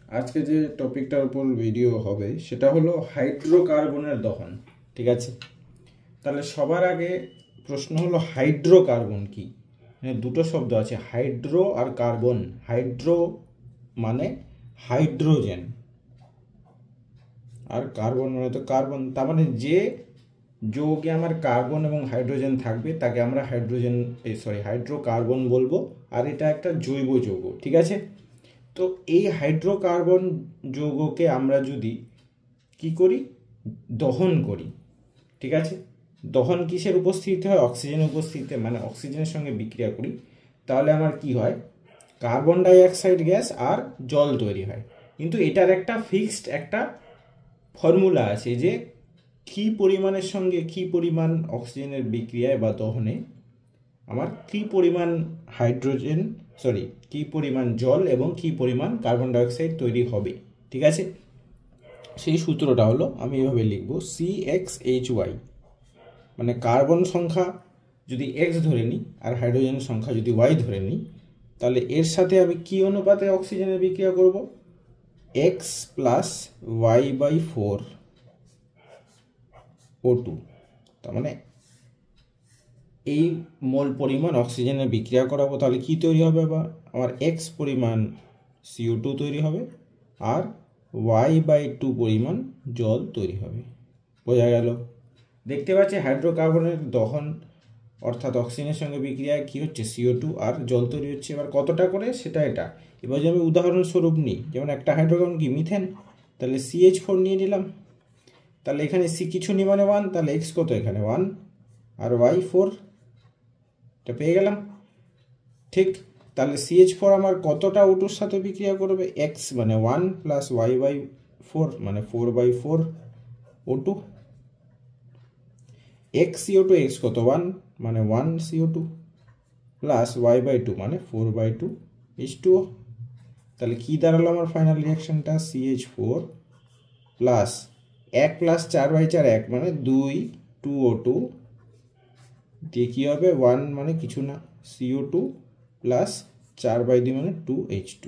আজকে যে টপিকটার উপর ভিডিও হবে সেটা হলো হাইড্রোকার্বনের দহন। ঠিক আছে, তাহলে সবার আগে প্রশ্ন হলো হাইড্রোকার্বন কি? দুটো শব্দ আছে, হাইড্রো আর কার্বন। হাইড্রো মানে হাইড্রোজেন, আর কার্বন মানে তো কার্বন। তার মানে যে যৌগে আমার কার্বন এবং হাইড্রোজেন থাকবে তাকে আমরা হাইড্রোকার্বন বলবো। আর এটা একটা জৈব যৌগ। ঠিক আছে, তো এই হাইড্রোকার্বন যৌগকে আমরা যদি কি করি, দহন করি। ঠিক আছে, দহন কিসের উপস্থিতিতে হয়? অক্সিজেনের উপস্থিতিতে, মানে অক্সিজেনের সঙ্গে বিক্রিয়া করি, তাহলে আমার কি হয়? কার্বন ডাইঅক্সাইড গ্যাস আর জল তৈরি হয়। কিন্তু এটার একটা ফিক্সড একটা ফর্মুলা আছে যে কি পরিমাণের সঙ্গে কি পরিমাণ অক্সিজেনের বিক্রিয়ায় বা দহনে আমার কি পরিমাণ কি পরিমাণ জল এবং কি পরিমাণ কার্বন ডাইঅক্সাইড তৈরি হবে। ঠিক আছে, সেই সূত্রটা হলো, আমি এভাবে লিখব, CXHY, মানে কার্বন সংখ্যা যদি X ধরে নিই আর হাইড্রোজেন সংখ্যা যদি Y ধরে নিই, তাহলে এর সাথে আমি কি অনুপাতে অক্সিজেনের বিক্রিয়া করব? X plus Y/4 O2। তার মানে এই মোল পরিমাণ অক্সিজেনের বিক্রিয়া করাবো, তাহলে কি তৈরি হবে? আবার আমার X পরিমাণ CO2 তৈরি হবে আর Y/2 পরিমাণ জল তৈরি হবে। বোঝা গেল? দেখতে পাচ্ছি হাইড্রোকার্বনের দহন অর্থাৎ অক্সিজেনের সঙ্গে বিক্রিয়ায় কি হচ্ছে? CO2 আর জল তৈরি হচ্ছে। এবার কতটা করে সেটা এটা। এবার যদি আমি উদাহরণস্বরূপ নিই, যেমন একটা হাইড্রোকার্বন কি মিথেন, তাহলে CH4 নিয়ে নিলাম। তাহলে এখানে C কিছু নি মানে 1, তাহলে X কত? এখানে 1 আর Y4, এটা পেয়ে গেলাম। ঠিক, তাহলে CH4 আমার কতটা O2-র সাথে বিক্রিয়া করবে? X মানে 1 প্লাস Y/4 মানে 4/4 O2। X CO2, X কত? 1 মানে 1 CO2 প্লাস Y/2 মানে 4/2 H2O। তাহলে কি দাঁড়ালো আমার ফাইনাল রিয়াকশনটা? CH4 প্লাস 1 প্লাস 4/4 1 মানে 2 2O2 দিয়ে কী হবে? 1 মানে কিছু না, CO2 প্লাস 4/2 মানে 2H2।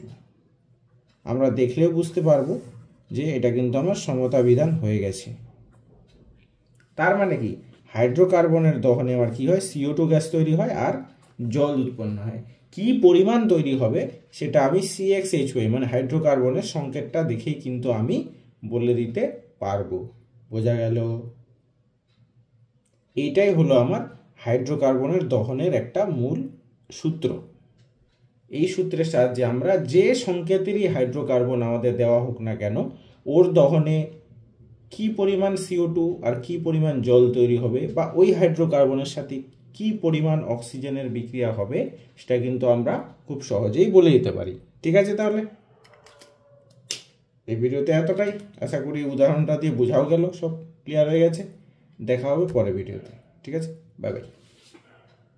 আমরা দেখলেও বুঝতে পারবো যে এটা কিন্তু আমার সমতা বিধান হয়ে গেছে। তার মানে কি, হাইড্রোকার্বনের দহনে আমার কি হয়? CO2 গ্যাস তৈরি হয় আর জল উৎপন্ন হয়। কি পরিমাণ তৈরি হবে সেটা আমি CXHY মানে হাইড্রোকার্বনের সংকেতটা দেখেই কিন্তু আমি বলে দিতে পারবো। বোঝা গেল? এইটাই হলো আমার হাইড্রোকার্বনের দহনের একটা মূল সূত্র। এই সূত্রের সাহায্যে আমরা যে সংকেতেরই হাইড্রোকার্বন আমাদের দেওয়া হোক না কেন, ওর দহনে কি পরিমাণ CO2 আর কি পরিমাণ জল তৈরি হবে, বা ওই হাইড্রোকার্বনের সাথে কি পরিমাণ অক্সিজেনের বিক্রিয়া হবে, সেটা কিন্তু আমরা খুব সহজেই বলে দিতে পারি। ঠিক আছে, তাহলে এই ভিডিওতে এতটাই। আশা করি উদাহরণটা দিয়ে বোঝাও গেল, সব ক্লিয়ার হয়ে গেছে। দেখা হবে পরের ভিডিওতে। ঠিক আছে, বাই বাই।